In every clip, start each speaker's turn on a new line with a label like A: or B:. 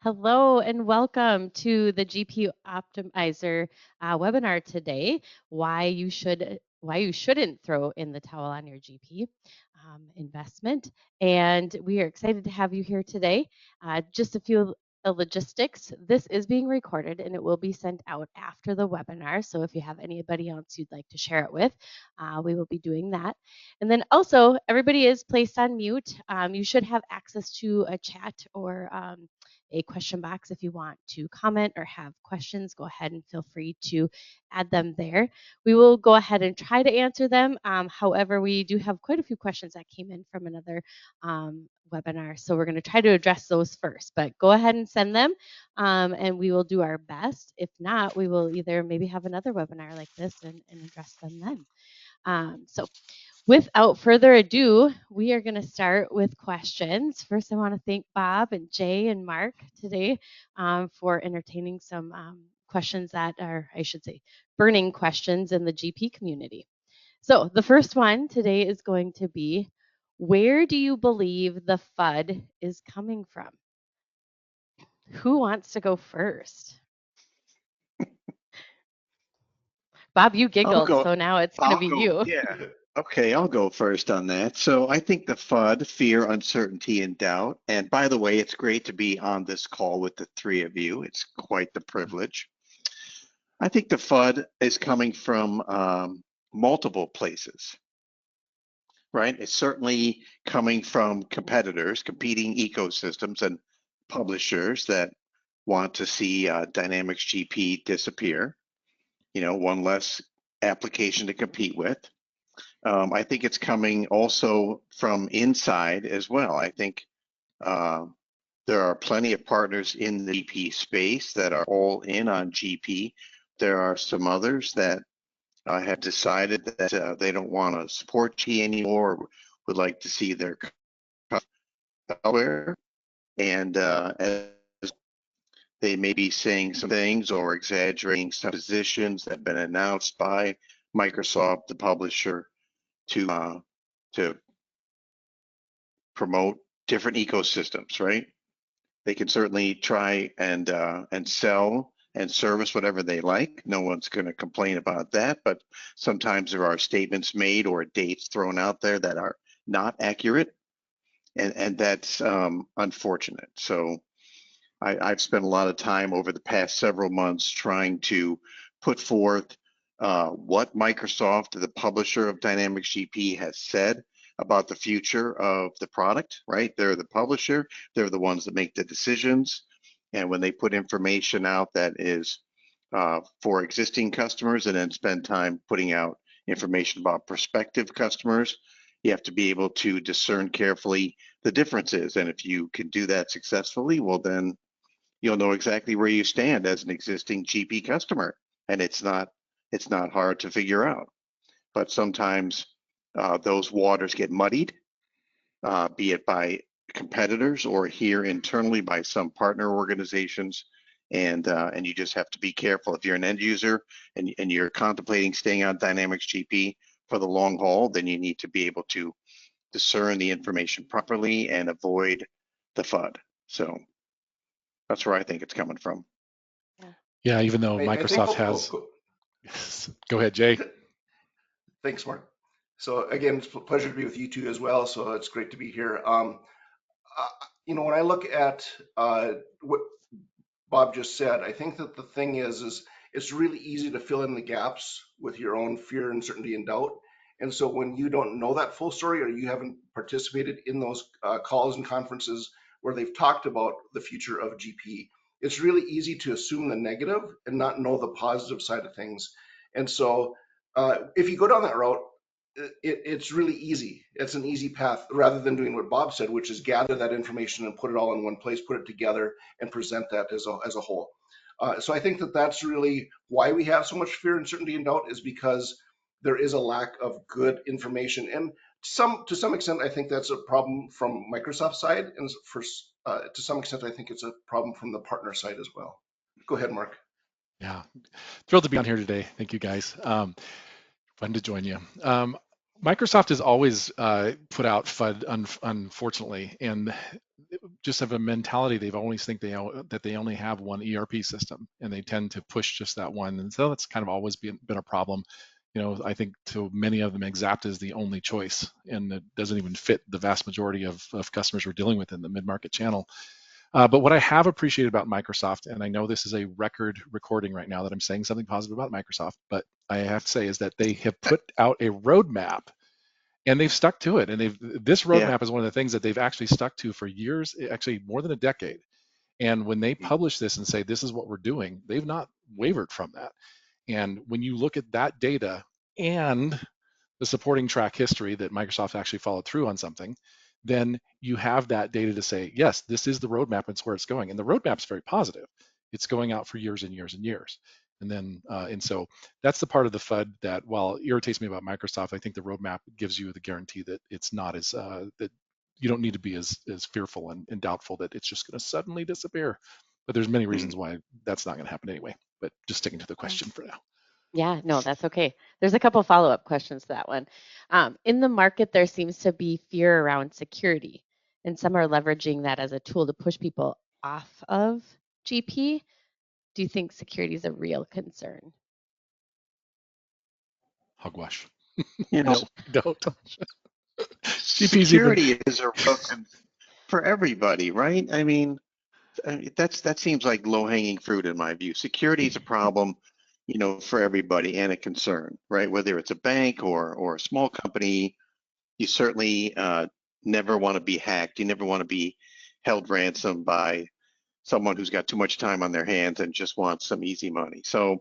A: Hello and welcome to the GP Optimizer webinar today. Why you shouldn't throw in the towel on your GP investment. And we are excited to have you here today. Just a few logistics. This is being recorded and it will be sent out after the webinar. So if you have anybody else you'd like to share it with, we will be doing that. And then also, everybody is placed on mute. You should have access to a chat or a question box if you want to comment or have questions. Go ahead and feel free to add them there. We will go ahead and try to answer them. However, we do have quite a few questions that came in from another webinar, so we're going to try to address those first. But go ahead and send them, and we will do our best. If not, we will either maybe have another webinar like this and address them then. So without further ado, we are going to start with questions. First, I want to thank Bob and Jay and Mark today for entertaining some questions that are, I should say, burning questions in the GP community. So the first one today is going to be, where do you believe the FUD is coming from? Who wants to go first? Bob, you giggled, so now it's going to be you.
B: Yeah. Okay, I'll go first on that. So I think the FUD, fear, uncertainty, and doubt. And by the way, it's great to be on this call with the three of you. It's quite the privilege. I think the FUD is coming from multiple places, right? It's certainly coming from competitors, competing ecosystems and publishers that want to see Dynamics GP disappear. One less application to compete with. I think it's coming also from inside as well. I think there are plenty of partners in the GP space that are all in on GP. There are some others that have decided that they don't want to support GP anymore, or would like to see their elsewhere. And as they may be saying some things or exaggerating some positions that have been announced by Microsoft, the publisher, to promote different ecosystems, right? They can certainly try and sell and service whatever they like. No one's going to complain about that, but sometimes there are statements made or dates thrown out there that are not accurate, and that's unfortunate. So I've spent a lot of time over the past several months trying to put forth what Microsoft, the publisher of Dynamics GP, has said about the future of the product, right? They're the publisher, they're the ones that make the decisions. And when they put information out that is for existing customers and then spend time putting out information about prospective customers, you have to be able to discern carefully the differences. And if you can do that successfully, well, then you'll know exactly where you stand as an existing GP customer. And it's not hard to figure out. But sometimes those waters get muddied, be it by competitors or here internally by some partner organizations. And you just have to be careful. If you're an end user and you're contemplating staying on Dynamics GP for the long haul, then you need to be able to discern the information properly and avoid the FUD. So that's where I think it's coming from.
C: Yeah, even though Microsoft has... Go ahead, Jay.
D: Thanks, Mark. So again, it's a pleasure to be with you two as well. So it's great to be here. When I look at what Bob just said, I think that the thing is it's really easy to fill in the gaps with your own fear, uncertainty, and doubt. And so when you don't know that full story or you haven't participated in those calls and conferences where they've talked about the future of GP, it's really easy to assume the negative and not know the positive side of things. And so if you go down that route, it's really easy. It's an easy path rather than doing what Bob said, which is gather that information and put it all in one place, put it together and present that as a whole. So I think that that's really why we have so much fear, uncertainty, and doubt, is because there is a lack of good information. And to some extent, I think that's a problem from Microsoft's side. And to some extent, I think it's a problem from the partner side as well. Go ahead, Mark.
C: Yeah, thrilled to be on here today. Thank you, guys. Fun to join you. Microsoft has always put out FUD, unfortunately, and just have a mentality. They've always think that they only have one ERP system, and they tend to push just that one. And so that's kind of always been a problem. I think to many of them, Xapta is the only choice, and it doesn't even fit the vast majority of customers we're dealing with in the mid-market channel. But what I have appreciated about Microsoft, and I know this is a record recording right now that I'm saying something positive about Microsoft, but I have to say is that they have put out a roadmap and they've stuck to it. And this
B: Yeah.
C: roadmap is one of the things that they've actually stuck to for years, actually more than a decade. And when they publish this and say, this is what we're doing, they've not wavered from that. And when you look at that data and the supporting track history that Microsoft actually followed through on something, then you have that data to say, yes, this is the roadmap, it's where it's going. And the roadmap's very positive. It's going out for years and years and years. And so that's the part of the FUD that, while it irritates me about Microsoft, I think the roadmap gives you the guarantee that it's not as, that you don't need to be as fearful and doubtful that it's just going to suddenly disappear. But there's many reasons why that's not going to happen anyway. But just sticking to the question for now.
A: Yeah, no, that's okay. There's a couple follow-up questions to that one. In the market, there seems to be fear around security, and some are leveraging that as a tool to push people off of GP. Do you think security is a real concern?
C: Hogwash.
B: You know,
C: No, don't. GP's even.
B: security is a real for everybody, right? I mean, that seems like low-hanging fruit in my view. Security is a problem, for everybody and a concern, right? Whether it's a bank or a small company, you certainly never want to be hacked. You never want to be held ransom by someone who's got too much time on their hands and just wants some easy money. So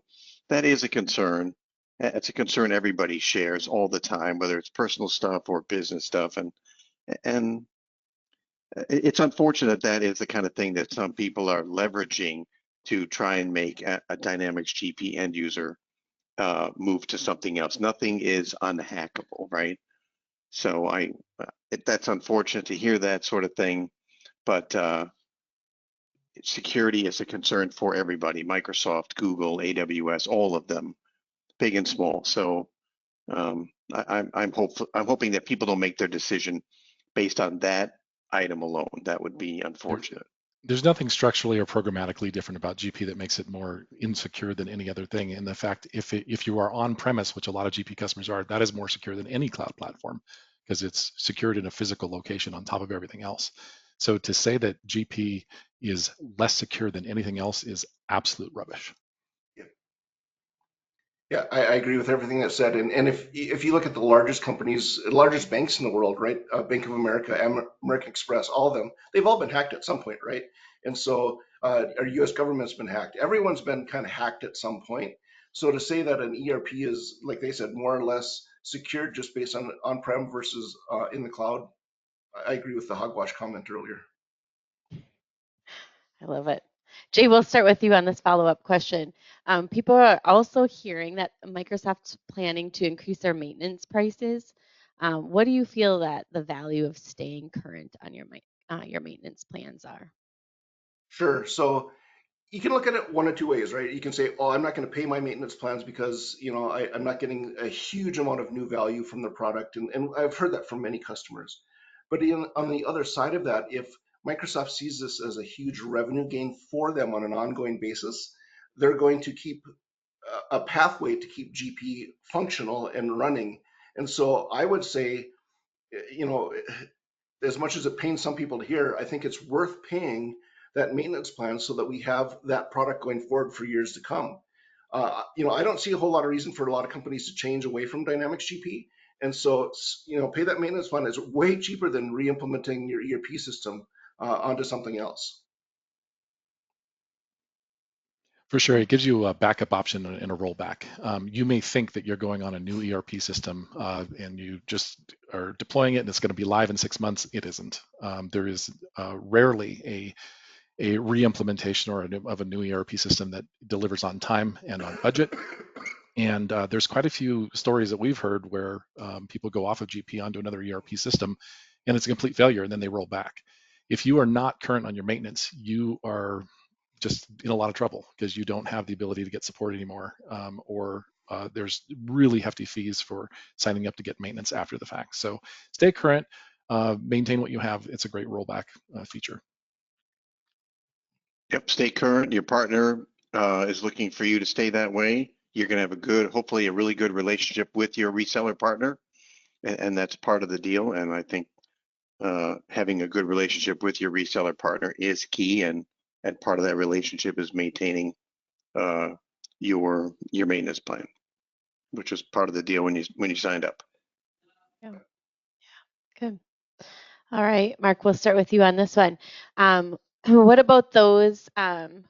B: that is a concern. It's a concern everybody shares all the time, whether it's personal stuff or business stuff. And it's unfortunate that is the kind of thing that some people are leveraging to try and make a Dynamics GP end user move to something else. Nothing is unhackable, right? So that's unfortunate to hear that sort of thing, but security is a concern for everybody: Microsoft, Google, AWS, all of them, big and small. So I'm hoping that people don't make their decision based on that item alone. That would be unfortunate.
C: There's nothing structurally or programmatically different about GP that makes it more insecure than any other thing. And the fact, if you are on premise, which a lot of GP customers are, that is more secure than any cloud platform because it's secured in a physical location on top of everything else. So to say that GP is less secure than anything else is absolute rubbish.
D: Yeah, I agree with everything that's said. And if you look at the largest companies, largest banks in the world, right? Bank of America, American Express, all of them, they've all been hacked at some point, right? And so our US government's been hacked. Everyone's been kind of hacked at some point. So to say that an ERP is, like they said, more or less secured just based on on-prem versus in the cloud, I agree with the hogwash comment earlier.
A: I love it. Jay, we'll start with you on this follow-up question. People are also hearing that Microsoft's planning to increase their maintenance prices. What do you feel that the value of staying current on your maintenance plans are?
D: Sure. So you can look at it one of two ways, right? You can say, oh, I'm not going to pay my maintenance plans because, I'm not getting a huge amount of new value from the product. And I've heard that from many customers. But on the other side of that, if Microsoft sees this as a huge revenue gain for them on an ongoing basis, they're going to keep a pathway to keep GP functional and running. And so I would say, you know, as much as it pains some people to hear, I think it's worth paying that maintenance plan so that we have that product going forward for years to come. I don't see a whole lot of reason for a lot of companies to change away from Dynamics GP. And so, pay that maintenance fund is way cheaper than re-implementing your ERP system onto something else.
C: For sure, it gives you a backup option and a rollback. You may think that you're going on a new ERP system and you just are deploying it and it's going to be live in 6 months. It isn't. There is rarely a re-implementation of a new ERP system that delivers on time and on budget. And there's quite a few stories that we've heard where people go off of GP onto another ERP system and it's a complete failure and then they roll back. If you are not current on your maintenance, you are just in a lot of trouble because you don't have the ability to get support anymore, or there's really hefty fees for signing up to get maintenance after the fact. So stay current, maintain what you have. It's a great rollback feature.
B: Yep, stay current. Your partner is looking for you to stay that way. You're going to have a good, hopefully a really good relationship with your reseller partner, and that's part of the deal. And I think having a good relationship with your reseller partner is key, and part of that relationship is maintaining your maintenance plan, which is part of the deal when you signed up.
A: Yeah. Good. All right, Mark, we'll start with you on this one. What about those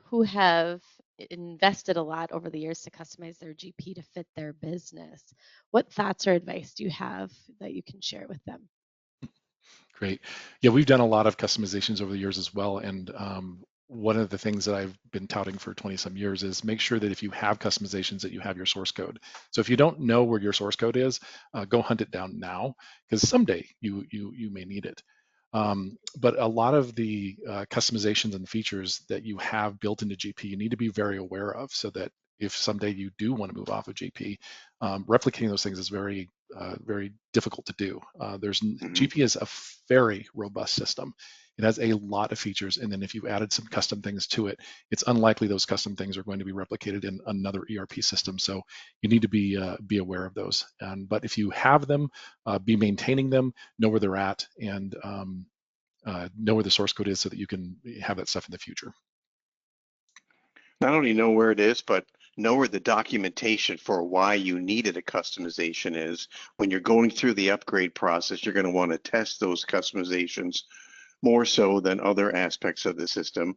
A: who have invested a lot over the years to customize their GP to fit their business? What thoughts or advice do you have that you can share with them?
C: Great. Yeah, we've done a lot of customizations over the years as well. And one of the things that I've been touting for 20 some years is make sure that if you have customizations that you have your source code. So if you don't know where your source code is, go hunt it down now, because someday you may need it. But a lot of the customizations and features that you have built into GP, you need to be very aware of, so that if someday you do want to move off of GP, replicating those things is very difficult to do. GP is a very robust system. It has a lot of features, and then if you added some custom things to it, it's unlikely those custom things are going to be replicated in another ERP system. So you need to be aware of those. But if you have them, be maintaining them, know where they're at, and know where the source code is, so that you can have that stuff in the future.
B: Not only know where it is, but know where the documentation for why you needed a customization is. When you're going through the upgrade process, you're going to want to test those customizations more so than other aspects of the system.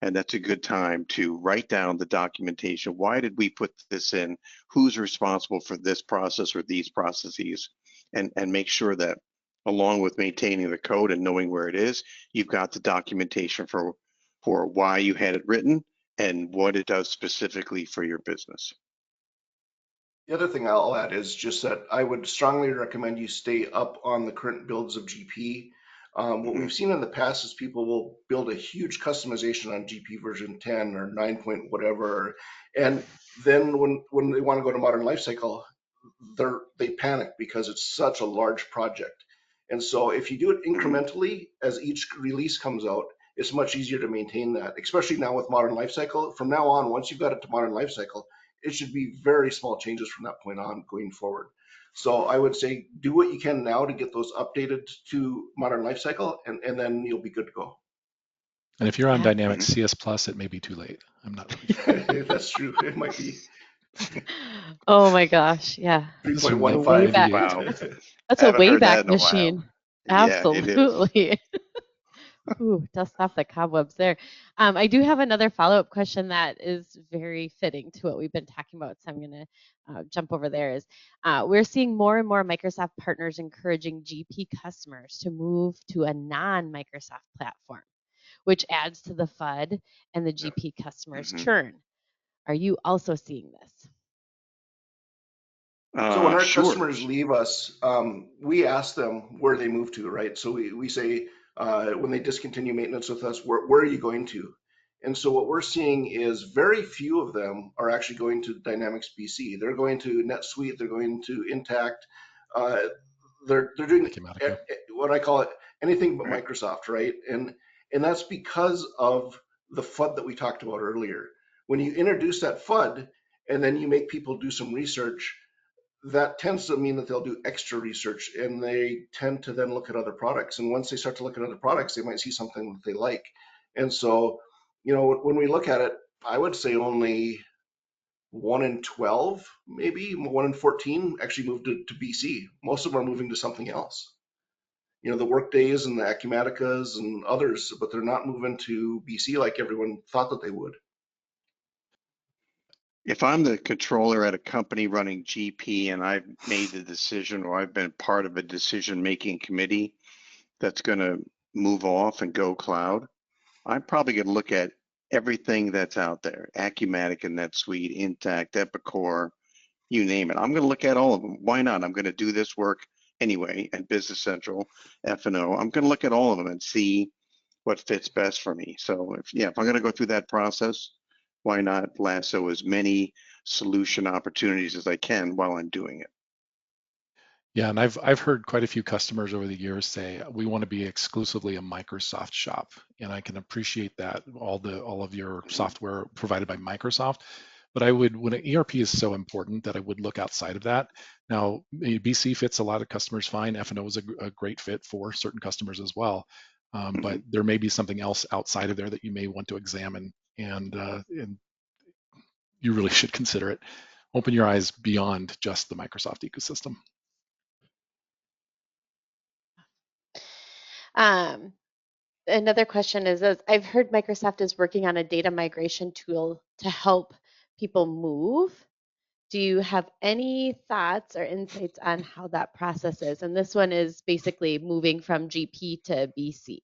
B: And that's a good time to write down the documentation. Why did we put this in? Who's responsible for this process or these processes? And make sure that along with maintaining the code and knowing where it is, you've got the documentation for why you had it written and what it does specifically for your business.
D: The other thing I'll add is just that I would strongly recommend you stay up on the current builds of GP. What we've seen in the past is people will build a huge customization on GP version 10 or 9 point whatever, and then when they want to go to modern lifecycle, they panic because it's such a large project. And so if you do it incrementally as each release comes out, it's much easier to maintain that, especially now with modern lifecycle. From now on, once you've got it to modern lifecycle, it should be very small changes from that point on going forward. So I would say do what you can now to get those updated to modern lifecycle, and then you'll be good to go.
C: And if you're on Dynamics CS Plus, it may be too late. I'm not really sure.
D: That's true. It might be.
A: Oh my gosh, yeah.
D: 3.15.
A: Back.
B: Wow.
A: That's a
B: Haven't heard that
A: wayback
B: in a while.
A: machine.
B: Yeah, it is.
A: Absolutely. Ooh, dust off the cobwebs there. I do have another follow-up question that is very fitting to what we've been talking about, so I'm going to jump over there. Is we're seeing more and more Microsoft partners encouraging GP customers to move to a non-Microsoft platform, which adds to the FUD and the GP customers' churn. Are you also seeing this?
D: So when our
B: Sure.
D: customers leave us, we ask them where they move to, right? So we say, when they discontinue maintenance with us, where are you going to? And so what we're seeing is very few of them are actually going to Dynamics BC. They're going to NetSuite, they're going to Intact. They're doing what I call it anything but Microsoft, right? And that's because of the FUD that we talked about earlier. When you introduce that FUD and then you make people do some research, that tends to mean that they'll do extra research, and they tend to then look at other products. And once they start to look at other products, they might see something that they like. And so, when we look at it, I would say only 1 in 12, maybe 1 in 14 actually moved to BC. Most of them are moving to something else. The Workdays and the Acumaticas and others, but they're not moving to BC like everyone thought that they would.
B: If I'm the controller at a company running GP and I've made the decision, or I've been part of a decision-making committee that's going to move off and go cloud, I'm probably going to look at everything that's out there: Acumatica, NetSuite, Intact, Epicor, you name it. I'm going to look at all of them. Why not? I'm going to do this work anyway, and Business Central, F&O. I'm going to look at all of them and see what fits best for me. So if I'm going to go through that process, why not lasso as many solution opportunities as I can while I'm doing it?
C: Yeah, and I've heard quite a few customers over the years say we want to be exclusively a Microsoft shop, and I can appreciate that all of your
B: Mhm.
C: software provided by Microsoft. But I would, when an ERP is so important, that I would look outside of that. Now, BC fits a lot of customers fine. F&O is a great fit for certain customers as well. But
B: Mhm.
C: there may be something else outside of there that you may want to examine, and you really should consider it. Open your eyes beyond just the Microsoft ecosystem.
A: Um, Another question is, I've heard Microsoft is working on a data migration tool to help people move. Do you have any thoughts or insights on how that process is? And this one is basically moving from GP to BC.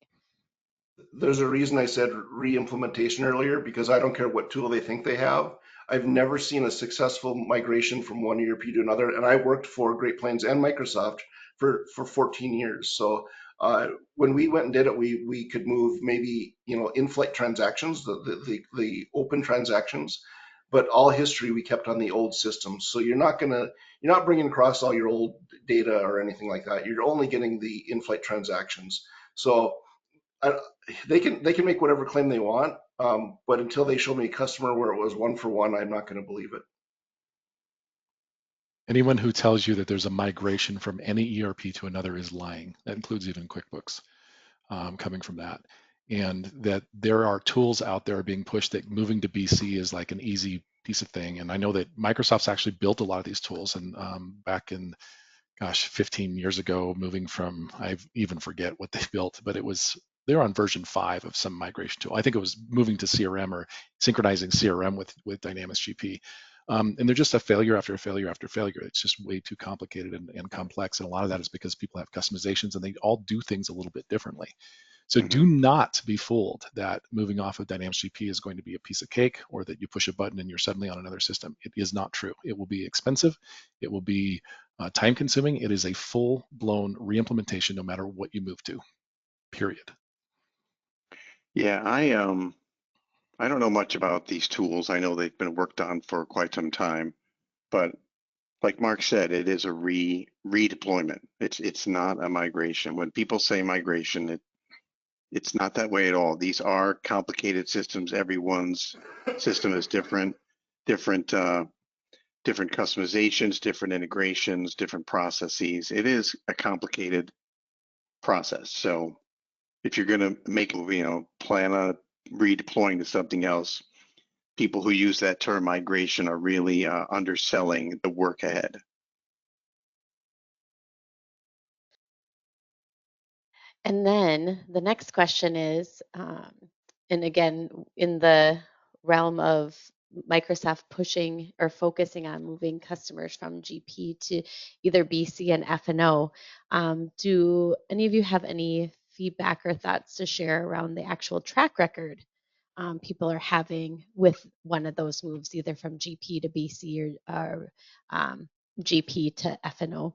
D: There's a reason I said re-implementation earlier, because I don't care what tool they think they have. I've never seen a successful migration from one ERP to another, and I worked for Great Plains and Microsoft for 14 years. So when we went and did it, we could move maybe in-flight transactions, the open transactions, but all history we kept on the old systems. So you're not bringing across all your old data or anything like that. You're only getting the in-flight transactions. So I, they can make whatever claim they want, but until they show me a customer where it was one for one, I'm not going to believe it.
C: Anyone who tells you that there's a migration from any ERP to another is lying. That includes even QuickBooks, coming from that. And that there are tools out there being pushed that moving to BC is like an easy piece of thing. And I know that Microsoft's actually built a lot of these tools. And back in, gosh, 15 years ago, moving from, I even forget what they built, but they were on version 5 of some migration tool. I think it was moving to CRM or synchronizing CRM with Dynamics GP. And they're just a failure after failure after failure. It's just way too complicated and complex. And a lot of that is because people have customizations and they all do things a little bit differently. So do
B: Mhm.
C: not be fooled that moving off of Dynamics GP is going to be a piece of cake, or that you push a button and you're suddenly on another system. It is not true. It will be expensive. It will be time consuming. It is a full blown re-implementation no matter what you move to, period.
B: Yeah, I don't know much about these tools. I know they've been worked on for quite some time, but like Mark said, it is a redeployment. It's not a migration. When people say migration, it's not that way at all. These are complicated systems. Everyone's system is different, different different customizations, different integrations, different processes. It is a complicated process. So if you're going to make a move, plan on redeploying to something else, people who use that term migration are really underselling the work ahead.
A: And then the next question is, and again, in the realm of Microsoft pushing or focusing on moving customers from GP to either BC and F&O, do any of you have any feedback or thoughts to share around the actual track record people are having with one of those moves, either from GP to BC or GP to F&O?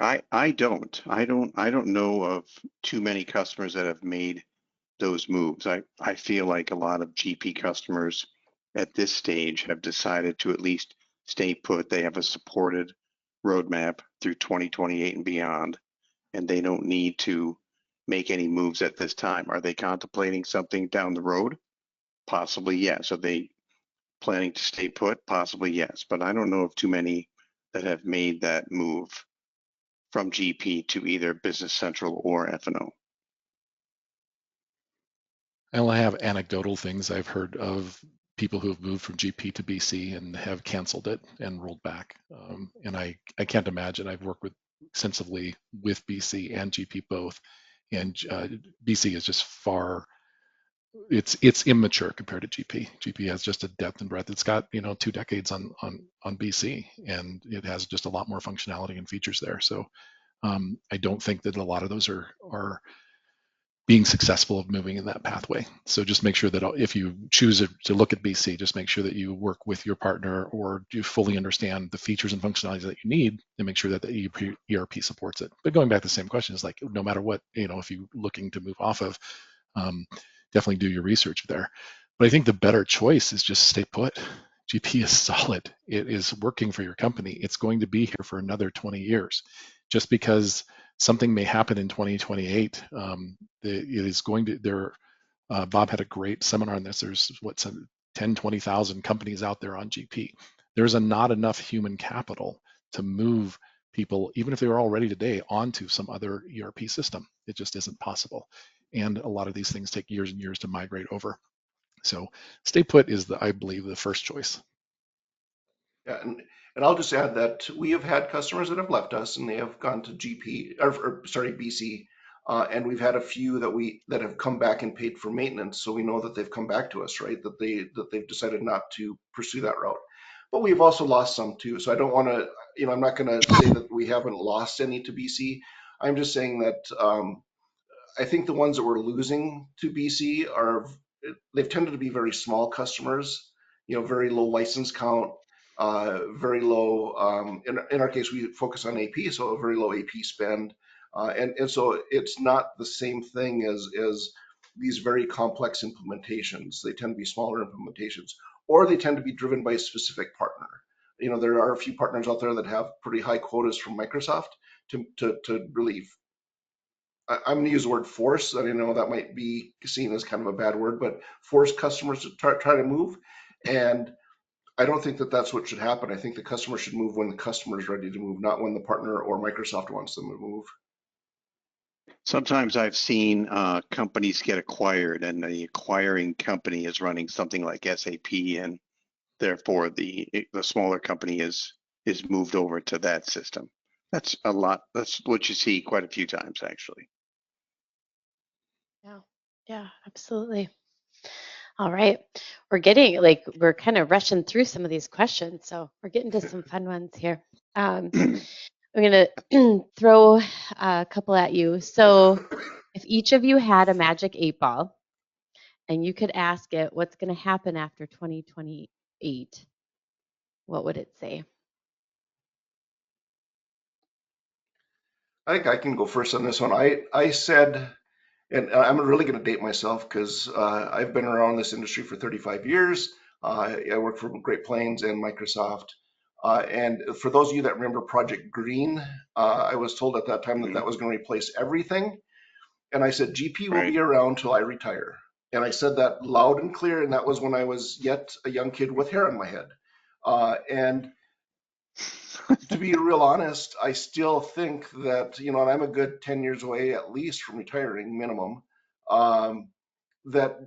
B: I don't know of too many customers that have made those moves. I feel like a lot of GP customers at this stage have decided to at least stay put. They have a supported roadmap through 2028 and beyond, and they don't need to make any moves at this time. Are they contemplating something down the road? Possibly yes. Are they planning to stay put? Possibly yes. But I don't know of too many that have made that move from GP to either Business Central or F&O.
C: I only have anecdotal things I've heard of people who have moved from GP to BC and have canceled it and rolled back. And I can't imagine. I've worked extensively with BC and GP both, and BC is just far. It's immature compared to GP. GP has just a depth and breadth. It's got 2 decades on BC, and it has just a lot more functionality and features there. So I don't think that a lot of those are being successful of moving in that pathway. So just make sure that if you choose to look at BC, just make sure that you work with your partner or you fully understand the features and functionalities that you need, and make sure that the ERP supports it. But going back to the same question, is like, no matter what, if you're looking to move off of, um, definitely do your research there. But I think the better choice is just stay put. GP is solid. It is working for your company. It's going to be here for another 20 years. Just because something may happen in 2028, it is going to, Bob had a great seminar on this. There's 10, 20,000 companies out there on GP. There's not enough human capital to move people, even if they were already today, onto some other ERP system. It just isn't possible. And a lot of these things take years and years to migrate over. So stay put is, I believe, the first choice.
D: Yeah, and I'll just add that we have had customers that have left us and they have gone to BC, and we've had a few that have come back and paid for maintenance, so we know that they've come back to us, right? That they've decided not to pursue that route. But we've also lost some too. So I don't want to, I'm not going to say that we haven't lost any to BC. I'm just saying that I think the ones that we're losing to BC they've tended to be very small customers, very low license count, very low, in our case, we focus on AP, so a very low AP spend. And so it's not the same thing as these very complex implementations. They tend to be smaller implementations, or they tend to be driven by a specific partner. There are a few partners out there that have pretty high quotas from Microsoft to really, I'm going to use the word force. I know that might be seen as kind of a bad word, but force customers to try to move. And I don't think that that's what should happen. I think the customer should move when the customer is ready to move, not when the partner or Microsoft wants them to move.
B: Sometimes I've seen companies get acquired, and the acquiring company is running something like SAP, and therefore the smaller company is moved over to that system. That's a lot. That's what you see quite a few times, actually.
A: Yeah, absolutely. All right. We're kind of rushing through some of these questions, so we're getting to some fun ones here. I'm going to throw a couple at you. So if each of you had a magic 8-ball and you could ask it what's going to happen after 2028, what would it say?
D: I think I can go first on this one. I said, and I'm really going to date myself because I've been around this industry for 35 years. I worked for Great Plains and Microsoft. And for those of you that remember Project Green, I was told at that time that was going to replace everything. And I said, GP will be around till I retire. And I said that loud and clear. And that was when I was yet a young kid with hair on my head. And to be real honest, I still think that, and I'm a good 10 years away at least from retiring minimum, that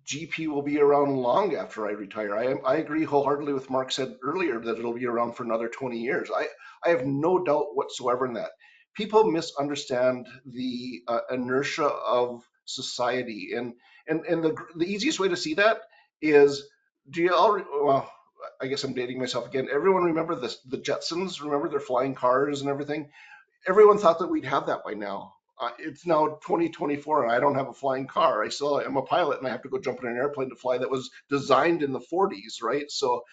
D: GP will be around long after I retire. I agree wholeheartedly with Mark said earlier that it'll be around for another 20 years. I have no doubt whatsoever in that. People misunderstand the inertia of society, and the easiest way to see that is, well, I guess I'm dating myself again. Everyone remember the Jetsons? Remember their flying cars and everything? Everyone thought that we'd have that by now. It's now 2024 and I don't have a flying car. I still am a pilot and I have to go jump in an airplane to fly that was designed in the 40s, right? So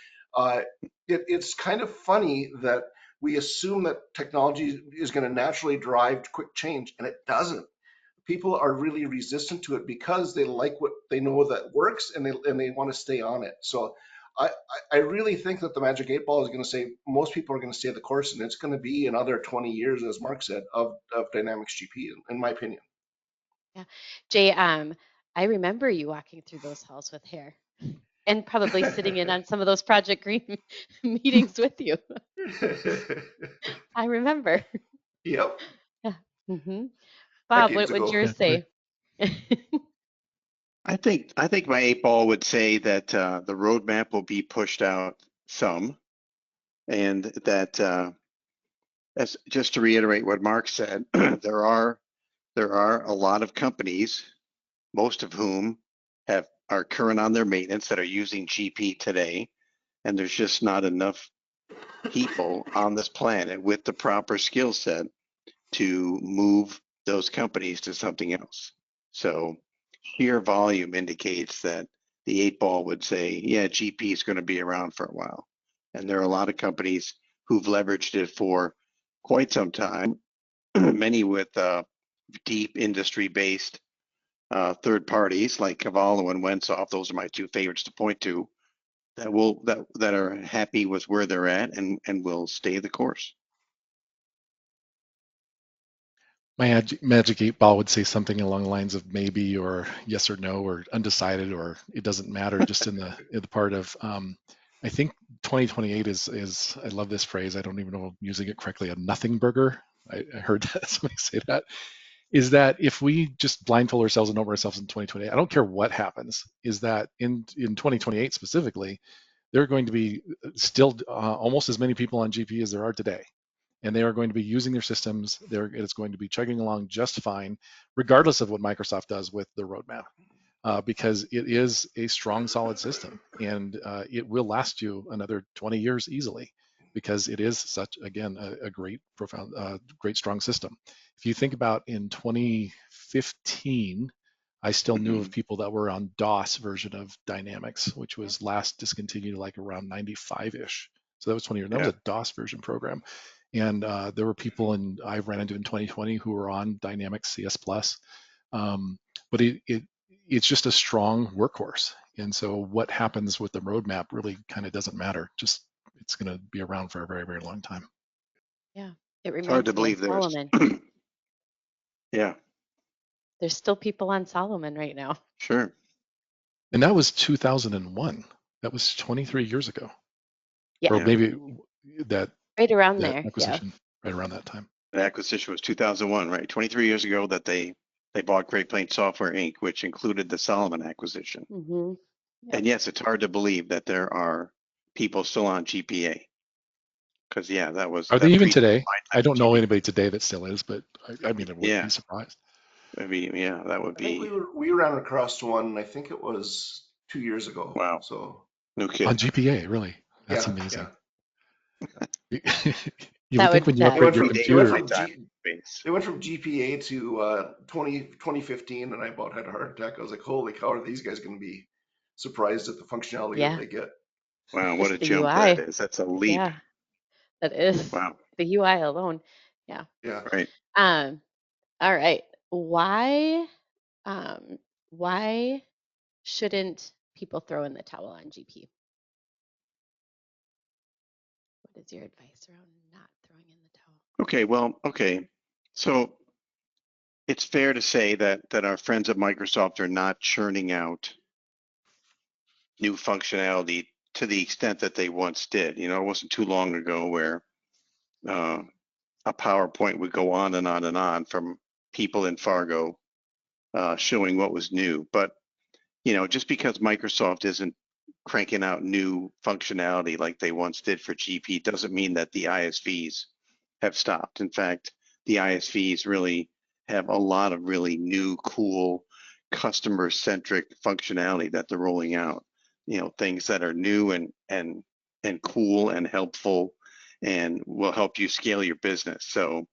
D: it's kind of funny that we assume that technology is going to naturally drive quick change, and it doesn't. People are really resistant to it because they like what they know that works, and they want to stay on it. So I really think that the magic 8-ball is going to say most people are going to stay the course, and it's going to be another 20 years, as Mark said, of Dynamics GP, in my opinion.
A: Yeah, Jay, I remember you walking through those halls with hair, and probably sitting in on some of those Project Green meetings with you. I remember.
D: Yep.
A: Yeah. Mm-hmm. Bob, what would yours say?
B: I think my 8-ball would say that the roadmap will be pushed out some, and that as just to reiterate what Mark said, there are a lot of companies, most of whom are current on their maintenance, that are using GP today, and there's just not enough people on this planet with the proper skill set to move those companies to something else. So sheer volume indicates that the 8-ball would say, yeah, GP is going to be around for a while. And there are a lot of companies who've leveraged it for quite some time, many with deep industry-based third parties like Cavallo and Wensoff. Those are my two favorites to point to, that are happy with where they're at and will stay the course.
C: My magic 8 ball would say something along the lines of maybe or yes or no or undecided or it doesn't matter. Just in the part of I think 2028 is I love this phrase. I don't even know if I'm using it correctly. A nothing burger. I heard that, somebody say that. Is that if we just blindfold ourselves and over ourselves in 2028, I don't care what happens. Is that in 2028 specifically, there are going to be still almost as many people on GP as there are today, and they are going to be using their systems. It's going to be chugging along just fine, regardless of what Microsoft does with their roadmap, because it is a strong, solid system, and it will last you another 20 years easily, because it is such, again, a great, profound, great, strong system. If you think about in 2015, I still knew of people that were on DOS version of Dynamics, which was last discontinued like around 95-ish. So that was 20 years. That was a DOS version program. And there were people I ran into in 2020 who were on Dynamics CS Plus. But it's just a strong workhorse. And so what happens with the roadmap really kind of doesn't matter. Just it's going to be around for a very, very long time.
A: Yeah, it
B: It's hard
A: reminds
B: to
A: me of
B: believe there's
A: Solomon.
B: yeah,
A: There's still people on Solomon right now.
B: sure.
C: And that was 2001. That was 23 years ago.
A: Yeah.
C: Or maybe that
A: Right around there.
C: acquisition right around that time.
B: The acquisition was 2001, right? 23 years ago that they bought Great Plains Software Inc., which included the Solomon acquisition.
A: Mm-hmm. Yep.
B: And yes, it's hard to believe that there are people still on GPA. Because that was.
C: Are they even today? I don't know
B: GPA.
C: anybody today that still is, but I mean, I wouldn't be surprised.
B: Maybe, that would
D: I think
B: be.
D: we ran across one. I think it was 2 years ago.
B: Wow.
D: So
B: No kidding.
C: On GPA, really? That's
D: yeah,
C: amazing.
D: Yeah.
C: You would think when you upgrade your computer.
D: They went from GPA to 2015, and I about had a heart attack. I was like, holy cow, are these guys going to be surprised at the functionality that they get?
B: Wow, what a
A: the
B: jump
A: UI.
B: that is. That's a leap.
A: Yeah, that is.
B: Wow.
A: The UI alone. Yeah.
D: Yeah.
B: Right.
A: All right. Why shouldn't people throw in the towel on GP? What is your advice around not throwing in the towel?
B: Okay. So it's fair to say that our friends at Microsoft are not churning out new functionality to the extent that they once did. It wasn't too long ago where a PowerPoint would go on and on and on from people in Fargo showing what was new. But, just because Microsoft isn't cranking out new functionality like they once did for GP doesn't mean that the ISVs have stopped. In fact, the ISVs really have a lot of really new, cool, customer-centric functionality that they're rolling out. Things that are new and cool and helpful and will help you scale your business. So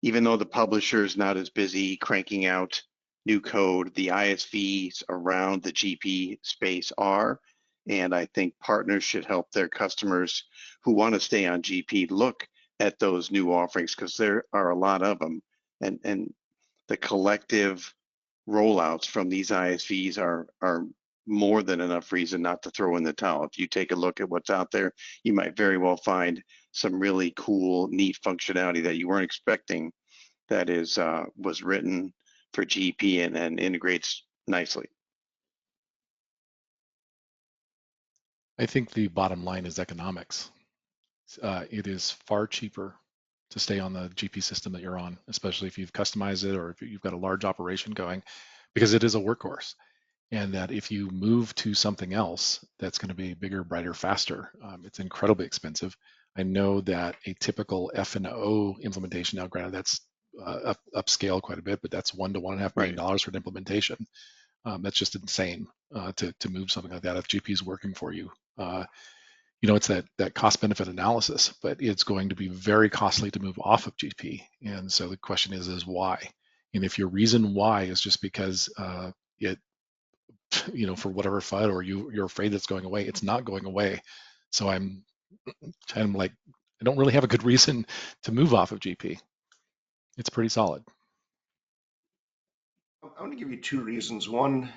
B: even though the publisher is not as busy cranking out new code, the ISVs around the GP space are. And I think partners should help their customers who want to stay on GP look at those new offerings, because there are a lot of them. And the collective rollouts from these ISVs are more than enough reason not to throw in the towel. If you take a look at what's out there, you might very well find some really cool, neat functionality that you weren't expecting that was written for GP and integrates nicely.
C: I think the bottom line is economics. It is far cheaper to stay on the GP system that you're on, especially if you've customized it or if you've got a large operation going, because it is a workhorse. And that if you move to something else that's going to be bigger, brighter, faster, it's incredibly expensive. I know that a typical F&O implementation, now granted that's upscale quite a bit, but that's $1 to $1.5 million for an implementation. That's just insane to move something like that if GP is working for you. It's that cost benefit analysis, but it's going to be very costly to move off of GP. And so the question is why? And if your reason why is just because it, for whatever FUD or you're afraid it's going away, it's not going away. So I'm kind of like, I don't really have a good reason to move off of GP. It's pretty solid.
D: I'm going to give you two reasons. One,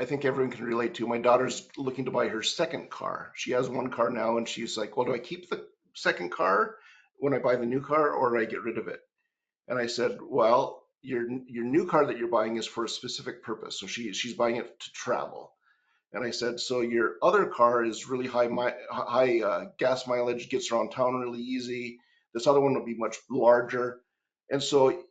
D: I think everyone can relate to. My daughter's looking to buy her second car. She has one car now, and she's like, well, do I keep the second car when I buy the new car, or do I get rid of it? And I said, well, your new car that you're buying is for a specific purpose. So she's buying it to travel. And I said, so your other car is really high gas mileage, gets around town really easy. This other one will be much larger. And so,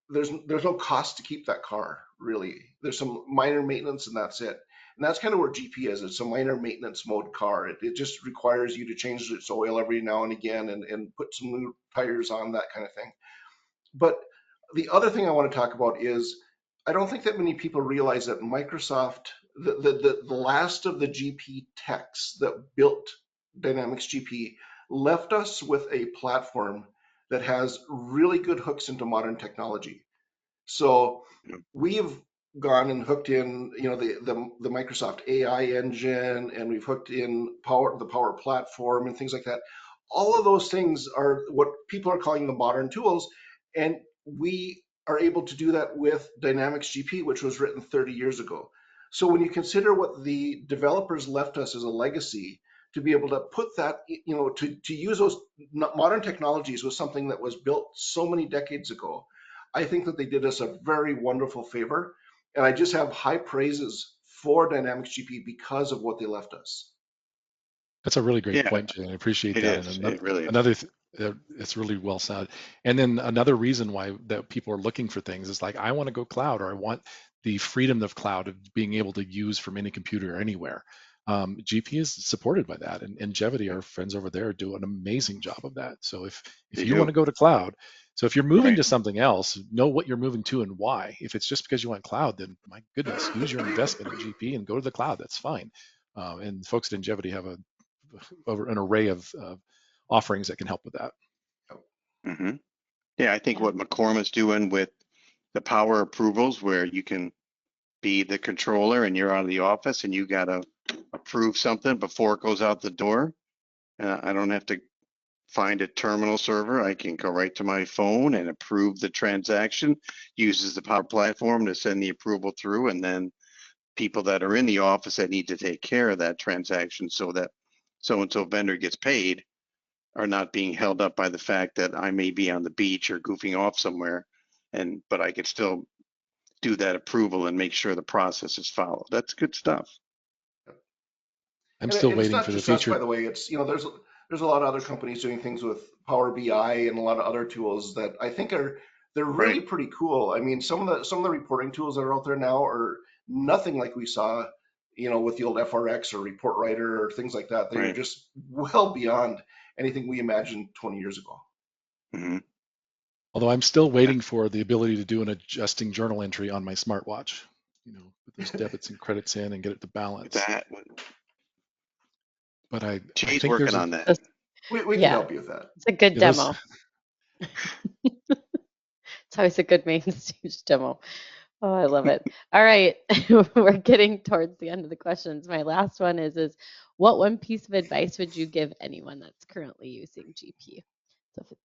D: there's no cost to keep that car, really. There's some minor maintenance and that's it. And that's kind of where GP is. It's a minor maintenance mode car. It just requires you to change its oil every now and again and put some new tires on, that kind of thing. But the other thing I want to talk about is I don't think that many people realize that Microsoft, the last of the GP techs that built Dynamics GP, left us with a platform that has really good hooks into modern technology. So we've gone and hooked in, the Microsoft AI engine, and we've hooked in the Power Platform and things like that. All of those things are what people are calling the modern tools, and we are able to do that with Dynamics GP, which was written 30 years ago. So when you consider what the developers left us as a legacy, to be able to put that, to use those modern technologies with something that was built so many decades ago, I think that they did us a very wonderful favor. And I just have high praises for Dynamics GP because of what they left us.
C: That's a really great
B: Yeah,
C: point, Jay. I appreciate
B: it
C: that.
B: is.
C: And
B: It really is.
C: another, it's really well said. And then another reason why that people are looking for things is like, I want to go cloud, or I want the freedom of cloud of being able to use from any computer anywhere. GP is supported by that, and Ingevity, our friends over there, do an amazing job of that. So if
B: They
C: you want to
B: do.
C: go to cloud, so if you're moving
B: Right.
C: to something else, know what you're moving to and why. If it's just because you want cloud, then my goodness, use your investment in GP and go to the cloud. That's fine. And folks at Ingevity have an array of offerings that can help with that.
B: hmm Yeah, I think
A: Yeah.
B: what McCormick's doing with the power approvals, where you can be the controller and you're out of the office and you got to approve something before it goes out the door. I don't have to find a terminal server. I can go right to my phone and approve the transaction, uses the Power Platform to send the approval through, and then people that are in the office that need to take care of that transaction so that so-and-so vendor gets paid are not being held up by the fact that I may be on the beach or goofing off somewhere, but I could still do that approval and make sure the process is followed. That's good stuff.
C: I'm
D: And
C: still
D: it's
C: waiting
D: not
C: for the
D: just us, by
C: feature.
D: the way. It's, there's a lot of other companies doing things with Power BI and a lot of other tools that I think they're
B: Right.
D: really pretty cool. I mean, some of the reporting tools that are out there now are nothing like we saw, with the old FRX or Report Writer or things like that. They are
B: Right.
D: just well beyond anything we imagined 20 years ago.
B: Mm-hmm.
C: Although I'm still waiting for the ability to do an adjusting journal entry on my smartwatch. Put those debits and credits in and get it to balance.
B: That
C: But I
B: Jay's
C: think there's
B: working
C: a
B: on that.
A: That's-
D: We can
A: yeah,
D: help you with that.
A: it's a good
C: yeah, those,
A: demo. It's always a good main stage demo. Oh, I love it. All right. We're getting towards the end of the questions. My last one is what one piece of advice would you give anyone that's currently using GP? So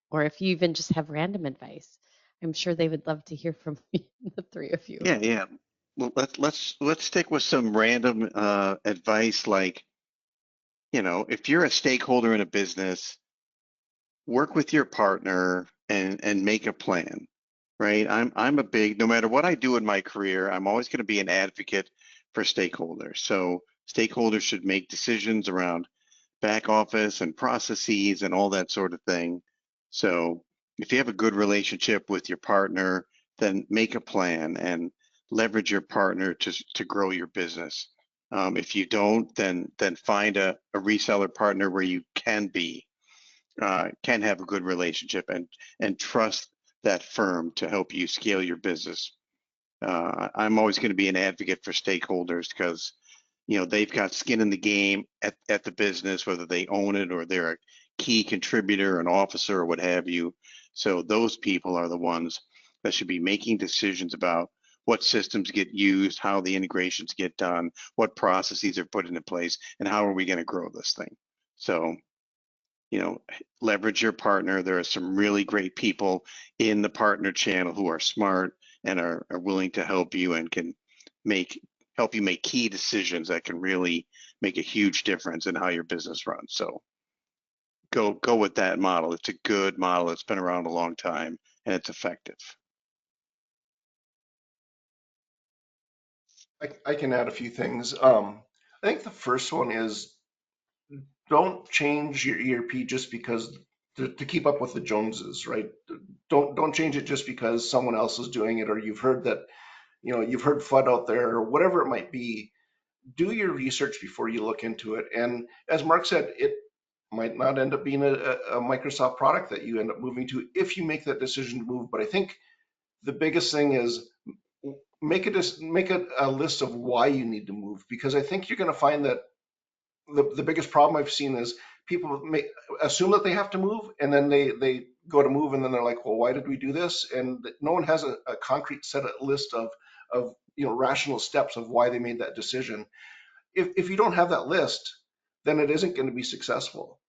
A: or if you even just have random advice, I'm sure they would love to hear from the three of you.
B: Yeah. Well, let's stick with some random advice, like, if you're a stakeholder in a business, work with your partner and make a plan, right? I'm a big, no matter what I do in my career, I'm always going to be an advocate for stakeholders. So stakeholders should make decisions around back office and processes and all that sort of thing. So if you have a good relationship with your partner, then make a plan and leverage your partner to grow your business. If you don't, then find a reseller partner where you can have a good relationship and trust that firm to help you scale your business. I'm always going to be an advocate for stakeholders because they've got skin in the game at the business, whether they own it or they're a key contributor, an officer, or what have you. So those people are the ones that should be making decisions about what systems get used, how the integrations get done, what processes are put into place, and how are we going to grow this thing. So leverage your partner. There are some really great people in the partner channel who are smart and are willing to help you and can help you make key decisions that can really make a huge difference in how your business runs. So go with that model. It's a good model. It's been around a long time and it's effective.
D: I can add a few things. I think the first one is don't change your ERP just because to keep up with the Joneses, right? Don't change it just because someone else is doing it, or you've heard that, you've heard FUD out there, or whatever it might be. Do your research before you look into it. And as Mark said, it might not end up being a Microsoft product that you end up moving to if you make that decision to move. But I think the biggest thing is make a list of why you need to move, because I think you're going to find that the biggest problem I've seen is people assume that they have to move, and then they go to move, and then they're like, well, why did we do this? And no one has a concrete list of rational steps of why they made that decision. If you don't have that list, then it isn't going to be successful.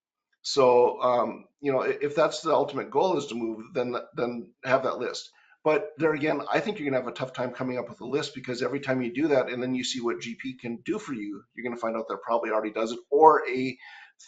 D: So if that's the ultimate goal is to move, then have that list. But there again, I think you're gonna have a tough time coming up with a list, because every time you do that and then you see what GP can do for you, you're gonna find out that probably already does it, or a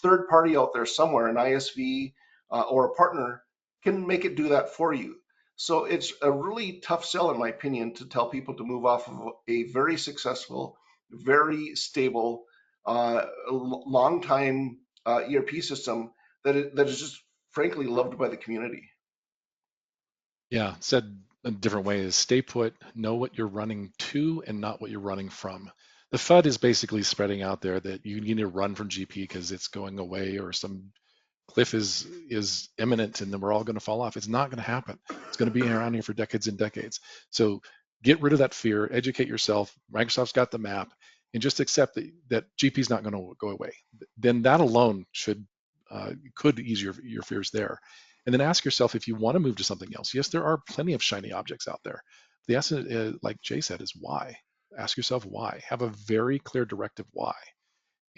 D: third party out there somewhere, an ISV or a partner, can make it do that for you. So it's a really tough sell, in my opinion, to tell people to move off of a very successful, very stable, long time ERP system that is just frankly loved by the community.
C: Yeah, said a different way is stay put, know what you're running to and not what you're running from. The FUD is basically spreading out there that you need to run from GP because it's going away, or some cliff is imminent and then we're all going to fall off. It's not going to happen. It's going to be around here for decades and decades. So get rid of that fear, educate yourself. Microsoft's got the map, and just accept that GP is not going to go away. Then that alone could ease your fears there. And then ask yourself if you want to move to something else. Yes, there are plenty of shiny objects out there. The essence, like Jay said, is why. Ask yourself why. Have a very clear directive why.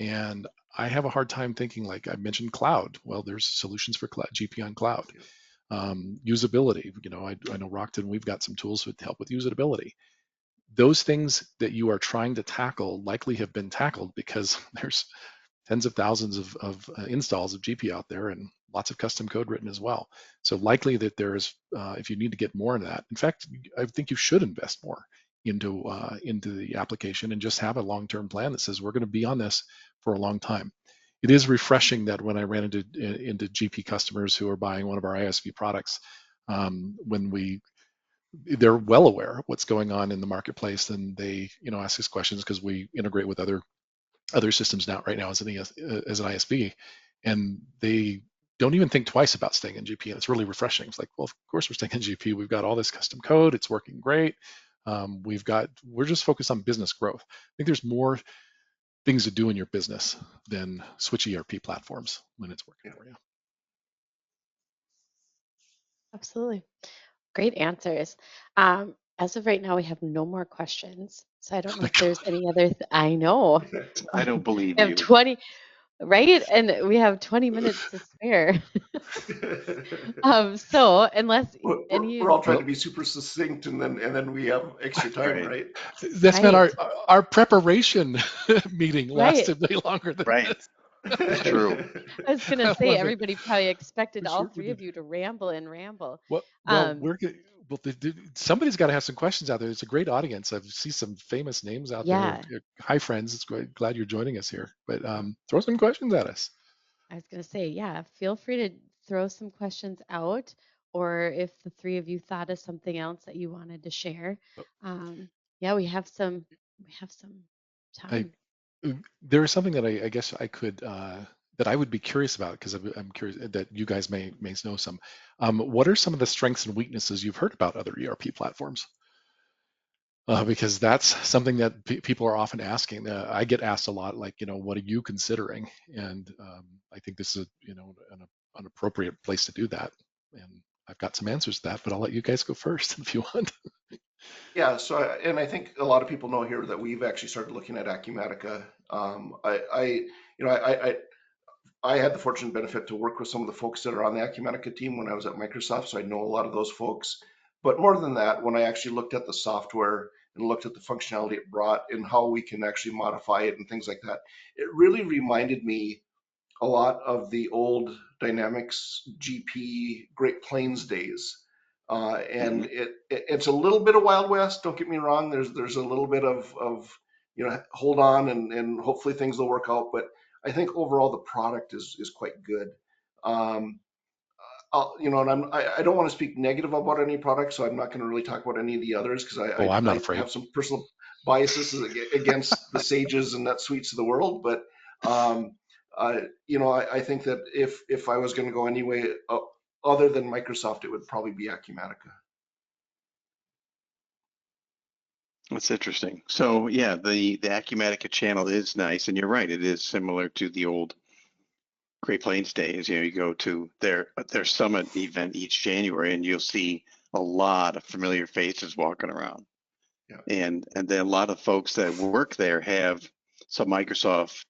C: And I have a hard time thinking, like I mentioned, cloud. Well, there's solutions for cloud, GP on cloud. Usability. I know Rockton, we've got some tools to help with usability. Those things that you are trying to tackle likely have been tackled because there's tens of thousands of installs of GP out there, and lots of custom code written as well. So likely that there's, if you need to get more into that, in fact, I think you should invest more into the application and just have a long-term plan that says we're going to be on this for a long time. It is refreshing that when I ran into GP customers who are buying one of our ISV products, they're well aware of what's going on in the marketplace, and they ask us questions because we integrate with other systems right now as an ISV, and they don't even think twice about staying in GP, and it's really refreshing. It's like, well, of course we're staying in GP. We've got all this custom code. It's working great. We're just focused on business growth. I think there's more things to do in your business than switch ERP platforms when it's working for you.
A: Absolutely. Great answers. As of right now, we have no more questions. So I don't know if there's any other. I know.
B: I don't believe
A: We have
B: you.
A: 20, right? And we have 20 minutes to spare. So unless
D: we're all trying to be super succinct, and then we have extra time, right?
C: That's been our preparation meeting lasted way longer than
B: this. It's true.
A: I was going to say, everybody probably expected all three of you to ramble and ramble.
C: Well, somebody's got to have some questions out there. It's a great audience. I see some famous names out there. Hi, friends. It's great. Glad you're joining us here. But throw some questions at us.
A: I was going to say, feel free to throw some questions out, or if the three of you thought of something else that you wanted to share. We have some time.
C: There is something that I guess I could that I would be curious about, because I'm curious that you guys may know some. What are some of the strengths and weaknesses you've heard about other ERP platforms? Because that's something that people are often asking. I get asked a lot, like, what are you considering? And I think this is an appropriate place to do that. And I've got some answers to that, but I'll let you guys go first if you want.
D: Yeah, so and I think a lot of people know here that we've actually started looking at Acumatica. I had the fortunate benefit to work with some of the folks that are on the Acumatica team when I was at Microsoft, so I know a lot of those folks. But more than that, when I actually looked at the software and looked at the functionality it brought and how we can actually modify it and things like that. It really reminded me a lot of the old Dynamics GP Great Plains days. And it's a little bit of Wild West. Don't get me wrong. There's a little bit of hold on and hopefully things will work out. But I think overall the product is quite good. Um, and I don't want to speak negative about any product, so I'm not going to really talk about any of the others because
C: Oh, I'm not
D: I
C: afraid.
D: have some personal biases against the Sages and NetSuites of the world. But I think that if I was going to go anyway other than Microsoft, it would probably be Acumatica.
B: That's interesting. So yeah, the Acumatica channel is nice, and you're right, it is similar to the old Great Plains days. You go to their summit event each January, and you'll see a lot of familiar faces walking around.
D: Yeah.
B: And then a lot of folks that work there have some Microsoft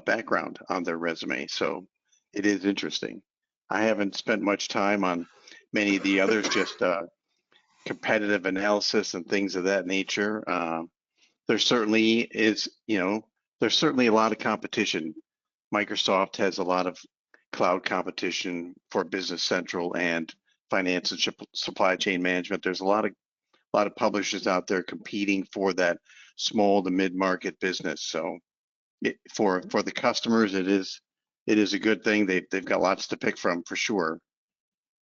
B: background on their resume, so it is interesting. I haven't spent much time on many of the others, just competitive analysis and things of that nature. There certainly is, there's certainly a lot of competition. Microsoft has a lot of cloud competition for Business Central and finance and supply chain management. There's a lot of publishers out there competing for that small to mid-market business. So for the customers, it is a good thing. They've got lots to pick from for sure.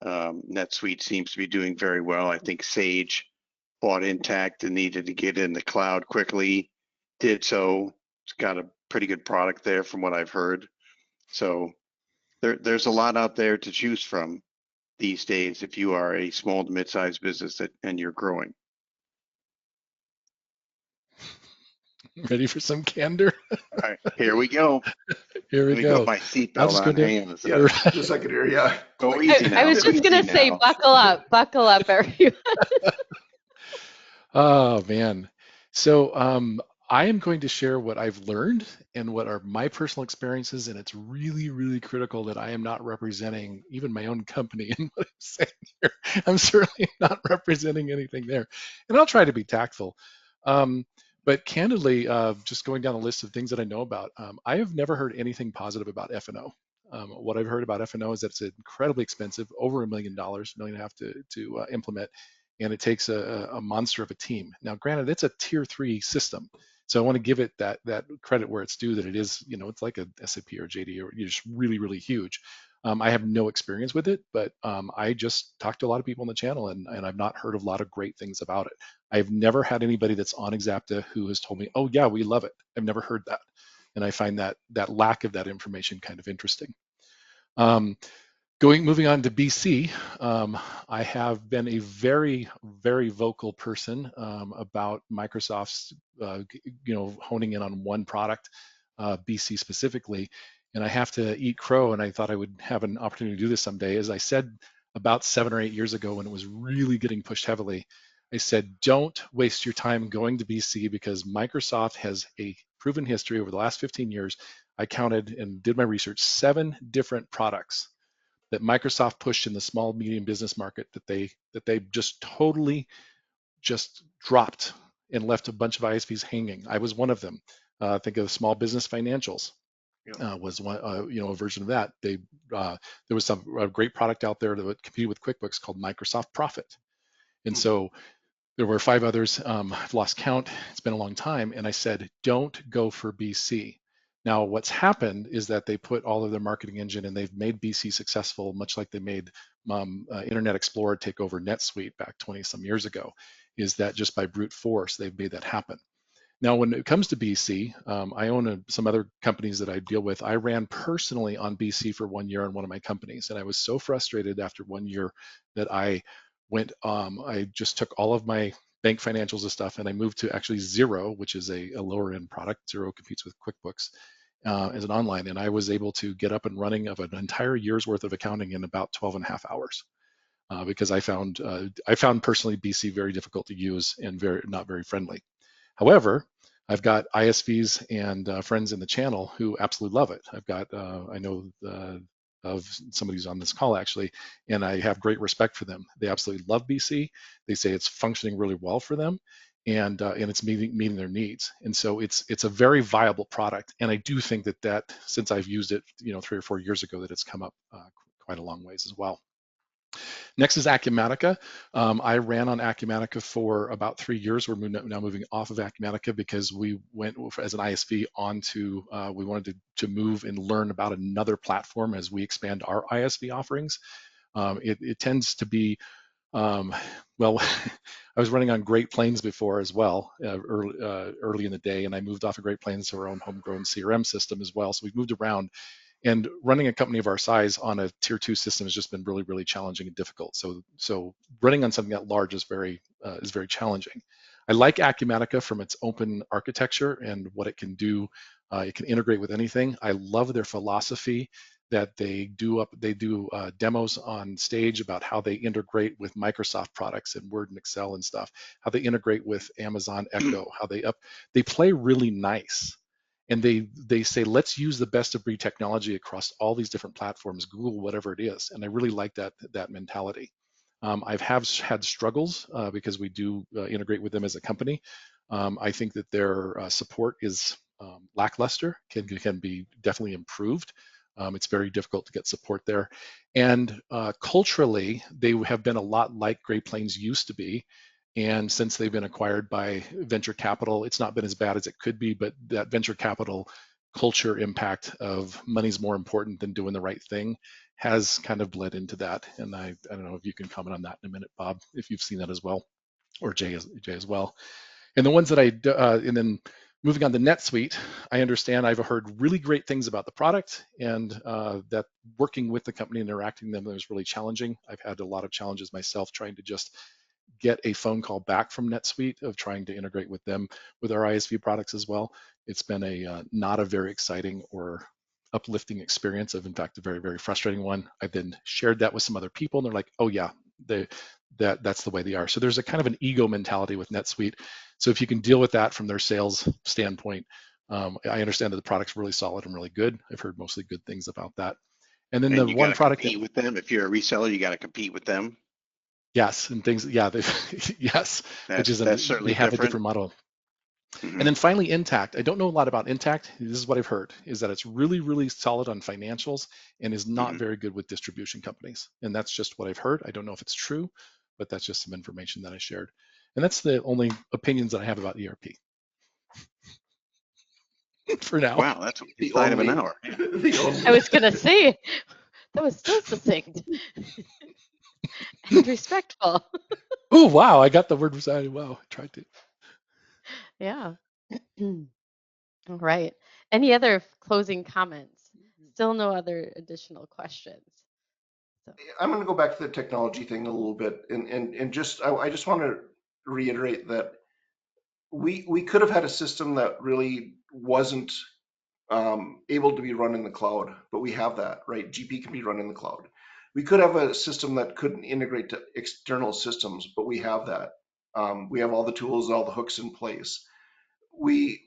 B: NetSuite seems to be doing very well. I think Sage bought Intact and needed to get in the cloud quickly, did so. It's got a pretty good product there from what I've heard. So there's a lot out there to choose from these days if you are a small to mid-sized business and you're growing.
C: Ready for some candor?
B: All right, here we go.
C: Here we
B: Let me
C: go.
B: put my seatbelt on. Hang on a second.
D: Yeah, just like it here. Yeah.
B: Go easy now.
A: I was just going to say, buckle up, everyone.
C: Oh man. So I am going to share what I've learned and what are my personal experiences, and it's really, really critical that I am not representing even my own company in what I'm saying here. I'm certainly not representing anything there, and I'll try to be tactful. But candidly, just going down the list of things that I know about, I have never heard anything positive about F&O. What I've heard about F&O is that it's incredibly expensive, over $1 million, $1.5 million to implement, and it takes a monster of a team. Now, granted, it's a tier 3 system, so I want to give it that credit where it's due. That it is, it's like a SAP or JD, or just really, really huge. I have no experience with it, but I just talked to a lot of people on the channel, and I've not heard a lot of great things about it. I've never had anybody that's on Exapta who has told me, "Oh yeah, we love it." I've never heard that, and I find that lack of that information kind of interesting. Moving on to BC, I have been a very, very vocal person about Microsoft's, honing in on one product, BC specifically, and I have to eat crow, and I thought I would have an opportunity to do this someday. As I said about 7 or 8 years ago when it was really getting pushed heavily, I said, don't waste your time going to BC because Microsoft has a proven history over the last 15 years. I counted and did my research, 7 different products that Microsoft pushed in the small medium business market that they just totally just dropped and left a bunch of ISVs hanging. I was one of them. Think of small business financials. Was one, a version of that. There was a great product out there that competed with QuickBooks called Microsoft Profit, and so there were 5 others. I've lost count. It's been a long time, and I said, don't go for BC. Now, what's happened is that they put all of their marketing engine and they've made BC successful, much like they made Internet Explorer take over NetSuite back 20 some years ago. Is that just by brute force they've made that happen? Now, when it comes to BC, I own some other companies that I deal with. I ran personally on BC for 1 year on one of my companies, and I was so frustrated after 1 year that I just took all of my bank financials and stuff, and I moved to actually Xero, which is a lower end product. Xero competes with QuickBooks as an online, and I was able to get up and running of an entire year's worth of accounting in about 12 and a half hours. Because I found personally BC very difficult to use and not very friendly. However, I've got ISVs and friends in the channel who absolutely love it. I've got, I know of somebody who's on this call actually, and I have great respect for them. They absolutely love BC. They say it's functioning really well for them. and it's meeting their needs. And so it's a very viable product. And I do think that since I've used it, 3 or 4 years ago, that it's come up quite a long ways as well. Next is Acumatica. I ran on Acumatica for about 3 years. We're now moving off of Acumatica because we went as an ISV onto, we wanted to move and learn about another platform as we expand our ISV offerings. It tends to be, well, I was running on Great Plains before as well, early in the day, and I moved off of Great Plains to our own homegrown CRM system as well. So we've moved around. And running a company of our size on a tier 2 system has just been really, really challenging and difficult. So running on something that large is very challenging. I like Acumatica from its open architecture and what it can do. It can integrate with anything. I love their philosophy that they do demos on stage about how they integrate with Microsoft products and Word and Excel and stuff, how they integrate with Amazon Echo, how they play really nice. And they say, let's use the best of breed technology across all these different platforms, Google, whatever it is. And I really like that mentality. I've had struggles because we do integrate with them as a company. I think that their support is lackluster, can be definitely improved. It's very difficult to get support there. And culturally, they have been a lot like Great Plains used to be. And since they've been acquired by venture capital, it's not been as bad as it could be, but that venture capital culture impact of money's more important than doing the right thing has kind of bled into that. And I don't know if you can comment on that in a minute, Bob, if you've seen that as well, or Jay as well. And the ones that and then moving on to NetSuite, I understand I've heard really great things about the product, and that working with the company and interacting with them was really challenging. I've had a lot of challenges myself trying to just get a phone call back from NetSuite of trying to integrate with them with our ISV products as well. It's been a not a very exciting or uplifting experience, in fact, a very, very frustrating one. I've then shared that with some other people, and they're like, oh yeah, that's the way they are. So there's a kind of an ego mentality with NetSuite. So if you can deal with that from their sales standpoint, I understand that the product's really solid and really good. I've heard mostly good things about that. And then
B: And
C: the
B: you
C: one
B: got to
C: product
B: compete with them. If you're a reseller, you got to compete with them.
C: yes, and things, yeah, yes, which is
B: That's
C: they
B: certainly
C: have a
B: different.
C: different model.
B: Mm-hmm.
C: And then finally, Intact. I don't know a lot about Intact. This is what I've heard, is that it's really, really solid on financials and is not
B: Mm-hmm.
C: very good with distribution companies. And that's just what I've heard. I don't know if it's true, but that's just some information that I shared. And that's the only opinions that I have about ERP for now.
B: Wow, that's
D: The
B: inside of an
D: only,
B: hour.
D: the only.
A: I was gonna say that was so succinct and respectful.
C: Oh, wow. I got the word recited. Wow. I tried to.
A: Yeah. All right. Any other closing comments? Still no other additional questions. So,
D: I'm going to go back to the technology thing a little bit, and just I just want to reiterate that we could have had a system that really wasn't able to be run in the cloud, but we have that, right? GP can be run in the cloud. We could have a system that couldn't integrate to external systems, but we have that. We have all the tools, all the hooks in place. We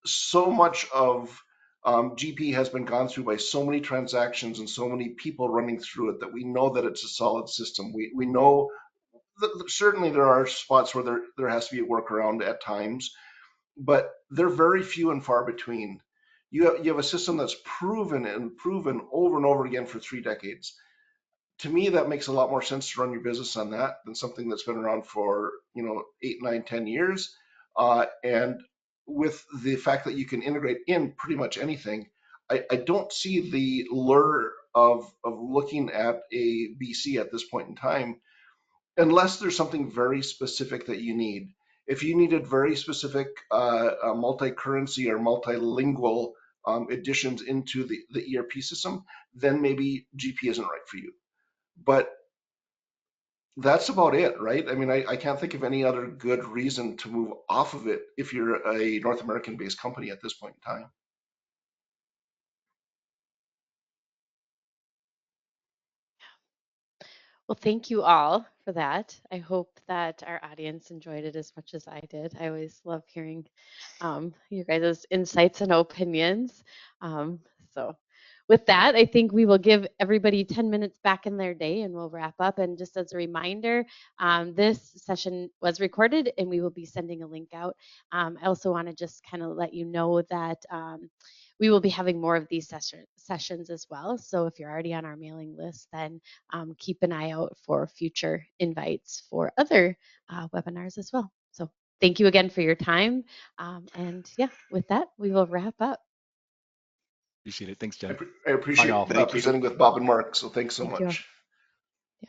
D: so much of GP has been gone through by so many transactions and so many people running through it that we know that it's a solid system. We know that certainly there are spots where there has to be a workaround at times, but they're very few and far between. You have a system that's proven and proven over and over again for 3 decades. To me, that makes a lot more sense to run your business on that than something that's been around for 8, 9, 10 years. And with the fact that you can integrate in pretty much anything, I don't see the lure of looking at a BC at this point in time, unless there's something very specific that you need. If you needed very specific multi-currency or multilingual additions into the ERP system, then maybe GP isn't right for you. But that's about it, right? I mean, I can't think of any other good reason to move off of it if you're a North American-based company at this point in time.
A: well, thank you all for that. I hope that our audience enjoyed it as much as I did. I always love hearing you guys' insights and opinions. So with that, I think we will give everybody 10 minutes back in their day and we'll wrap up. And just as a reminder, this session was recorded and we will be sending a link out. I also want to just kind of let you know that we will be having more of these sessions as well. So if you're already on our mailing list, then keep an eye out for future invites for other webinars as well. So thank you again for your time. And yeah, with that, we will wrap up.
C: Appreciate it. Thanks, Jen.
D: I appreciate
C: all.
B: Thank you.
D: presenting with Bob and Mark. So thanks so
A: Thank you all.
D: much.
A: Yeah.